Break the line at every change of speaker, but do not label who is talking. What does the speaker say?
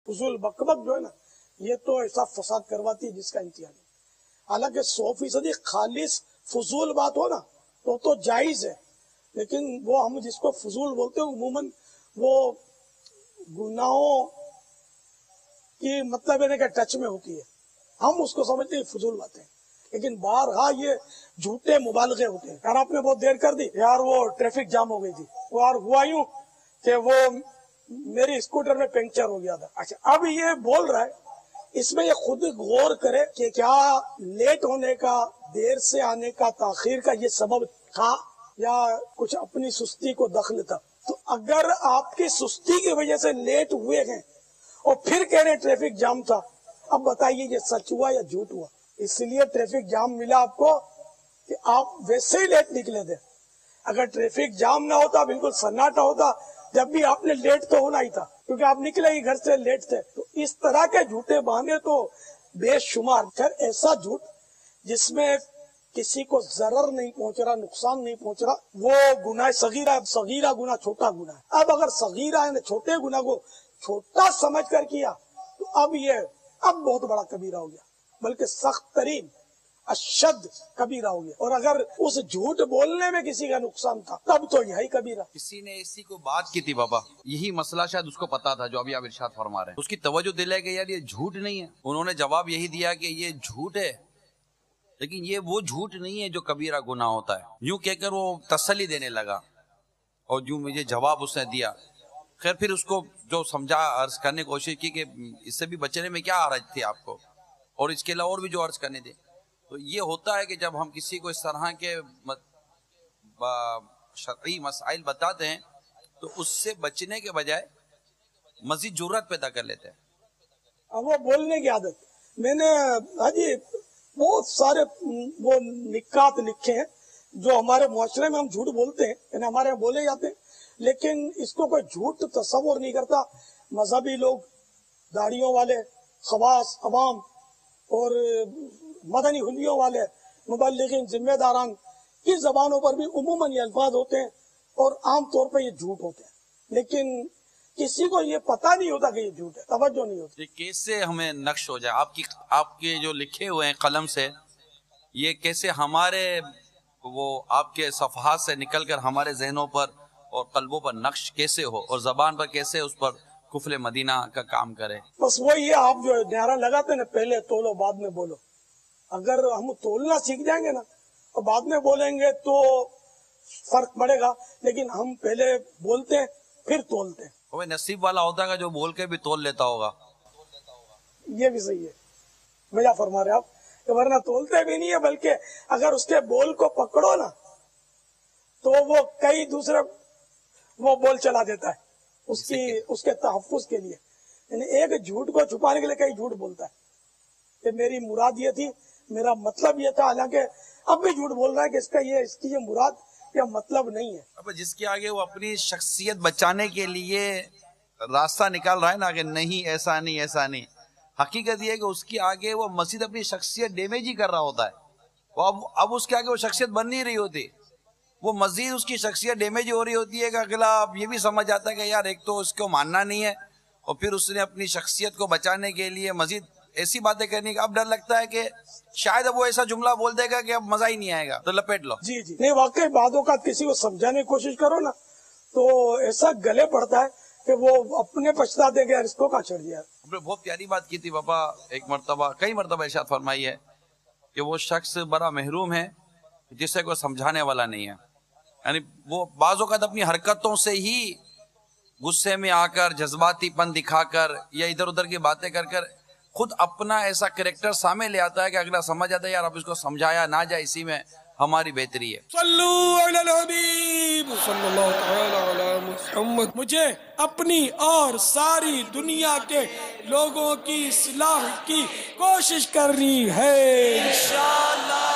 فضول بکبک جو ہے نا یہ تو ایسا فساد کرواتی ہے جس کا انتہا نہیں. حالانکہ 100% خالص فضول بات ہو نا تو جائز ہے، لیکن وہ ہم جس کو فضول بولتے ہیں عموماً وہ گناہوں کی مطلب ہے کہ ٹچ میں ہوتی ہے، ہم اس کو سمجھتے ہیں فضول باتیں، لیکن بارہا یہ جھوٹے مبالغے ہوتے ہیں. یار آپ نے بہت دیر کر دی، یار وہ ٹریفک جام ہو گئی تھی، وہ یار ہوا یوں کہ وہ میری اسکوٹر میں پنکچر ہو گیا تھا. اچھا اب یہ بول رہا ہے، اس میں یہ خود غور کرے کہ کیا لیٹ ہونے کا، دیر سے آنے کا، تاخیر کا یہ سبب تھا یا کچھ اپنی سستی کو دخل تھا. تو اگر آپ کی سستی کی وجہ سے لیٹ ہوئے ہیں اور پھر کہہ رہے ٹریفک جام تھا، اب بتائیے یہ سچ ہوا یا جھوٹ ہوا؟ اس لیے ٹریفک جام ملا آپ کو کہ آپ ویسے ہی لیٹ نکلے تھے. اگر ٹریفک جام نہ ہوتا، بالکل سناٹا ہوتا، جب بھی آپ نے لیٹ تو ہونا ہی تھا کیونکہ آپ نکلے ہی گھر سے لیٹ تھے. تو اس طرح کے جھوٹے بہانے تو بے شمار. پھر ایسا جھوٹ جس میں کسی کو ضرر نہیں پہنچ رہا، نقصان نہیں پہنچ رہا، وہ گناہ صغیرہ. صغیرہ گناہ چھوٹا گناہ ہے. اب اگر صغیرہ یعنی چھوٹے گناہ کو چھوٹا سمجھ کر کیا تو اب بہت بڑا کبیرہ ہو گیا، بلکہ سخت ترین اشد کبیرہ ہو گیا. اور اگر اس جھوٹ بولنے میں کسی کا نقصان تھا تب تو یہی کبیرہ.
کسی نے اسی کو بات کی تھی بابا، یہی مسئلہ شاید اس کو پتا تھا جو ابھی آپ ارشاد فرما رہے ہیں. اس کی توجہ دلائے کہ یار یہ جھوٹ نہیں ہے. انہوں نے جواب یہی دیا کہ یہ جھوٹ ہے، لیکن یہ وہ جھوٹ نہیں ہے جو کبیرہ گناہ ہوتا ہے. یوں کہہ کر وہ تسلی دینے لگا اور جو مجھے جواب اس نے دیا. خیر پھر اس کو جو سمجھا، عرض کرنے کی کوشش کی کہ اس سے بھی بچنے میں کیا حرج تھی آپ کو، اور اس کے علاوہ اور بھی جو عرض کرنے دے. تو یہ ہوتا ہے کہ جب ہم کسی کو اس طرح کے شرعی مسائل بتاتے ہیں تو اس سے بچنے کے بجائے مزید جرأت پیدا کر لیتے ہیں.
وہ بولنے کی عادت. میں نے حاجی بہت سارے وہ نکات لکھے ہیں جو ہمارے معاشرے میں ہم جھوٹ بولتے ہیں، یعنی ہمارے یہاں بولے جاتے ہیں، لیکن اس کو کوئی جھوٹ تصور نہیں کرتا. مذہبی لوگ، داڑھیوں والے، خواص، عوام اور مدنی حلیوں والے، مبلغین، ذمہ داران کی زبانوں پر بھی عموماً یہ الفاظ ہوتے ہیں اور عام طور پہ یہ جھوٹ ہوتے ہیں، لیکن کسی کو یہ پتہ نہیں ہوتا کہ یہ جھوٹ ہے، توجہ نہیں ہوتی.
یہ کیسے ہمیں نقش ہو جائے آپ کے جو لکھے ہوئے ہیں قلم سے، یہ کیسے ہمارے وہ آپ کے صفحات سے نکل کر ہمارے ذہنوں پر اور قلبوں پر نقش کیسے ہو اور زبان پر کیسے اس پر کفل مدینہ کا کام کرے.
بس وہی ہے، آپ جو نعرہ لگاتے ہیں نا، پہلے تولو بعد میں بولو. اگر ہم تولنا سیکھ جائیں گے نا اور بعد میں بولیں گے تو فرق پڑے گا، لیکن ہم پہلے بولتے ہیں پھر تولتے ہیں.
وہ نصیب والا ہوتا ہے جو بول کے بھی تول لیتا ہوگا.
یہ بھی صحیح ہے، مجھے فرما رہے آپ کہ ورنہ تولتے بھی نہیں ہے، بلکہ اگر اس کے بول کو پکڑو نا تو وہ کئی دوسرے وہ بول چلا دیتا ہے اس کے تحفظ کے لیے. یعنی ایک جھوٹ کو چھپانے کے لیے کئی جھوٹ بولتا ہے کہ میری مراد یہ تھی، میرا مطلب یہ تھا، حالانکہ اب بھی جھوٹ بول رہا ہے کہ اس کی یہ مراد یا مطلب نہیں ہے.
اب جس کے آگے وہ اپنی شخصیت بچانے کے لیے راستہ نکال رہا ہے نا کہ نہیں ایسا نہیں ایسا نہیں، حقیقت یہ ہے کہ اس کے آگے وہ مزید اپنی شخصیت ڈیمیج ہی کر رہا ہوتا ہے. وہ اب اس کے آگے وہ شخصیت بن نہیں رہی ہوتی، وہ مزید اس کی شخصیت ڈیمیج ہو رہی ہوتی ہے کہ اگلا اب یہ بھی سمجھ آتا ہے کہ یار ایک تو اس کو ماننا نہیں ہے، اور پھر اس نے اپنی شخصیت کو بچانے کے لیے مزید ایسی باتیں کرنے کا اب ڈر لگتا ہے کہ شاید اب وہ ایسا جملہ بول دے گا کہ اب مزہ ہی نہیں آئے گا تو لپیٹ لو.
جی نہیں، واقعی بعض اوقات کسی کو سمجھانے کی کوشش کرو نا تو ایسا گلے پڑتا ہے کہ وہ اپنے پچھتاتے کہ اس کو کہاں چڑھ گیا.
ہم نے بہت پیاری بات کی تھی بابا، ایک مرتبہ کئی مرتبہ ارشاد فرمائی ہے کہ وہ شخص بڑا محروم ہے جسے کوئی سمجھانے والا نہیں ہے. یعنی وہ بعض اوقات اپنی حرکتوں سے ہی غصے میں آ کر، جذباتی پن دکھا کر یا ادھر ادھر کی باتیں کر کر خود اپنا ایسا کریکٹر سامنے لے آتا ہے کہ اگلا سمجھ آتا ہے یار اب اس کو سمجھایا نہ جائے، اسی میں ہماری بہتری ہے.
صلو علی الحبیب صلی اللہ تعالی علی محمد. مجھے اپنی اور ساری دنیا کے لوگوں کی اصلاح کی کوشش کرنی ہے انشاءاللہ.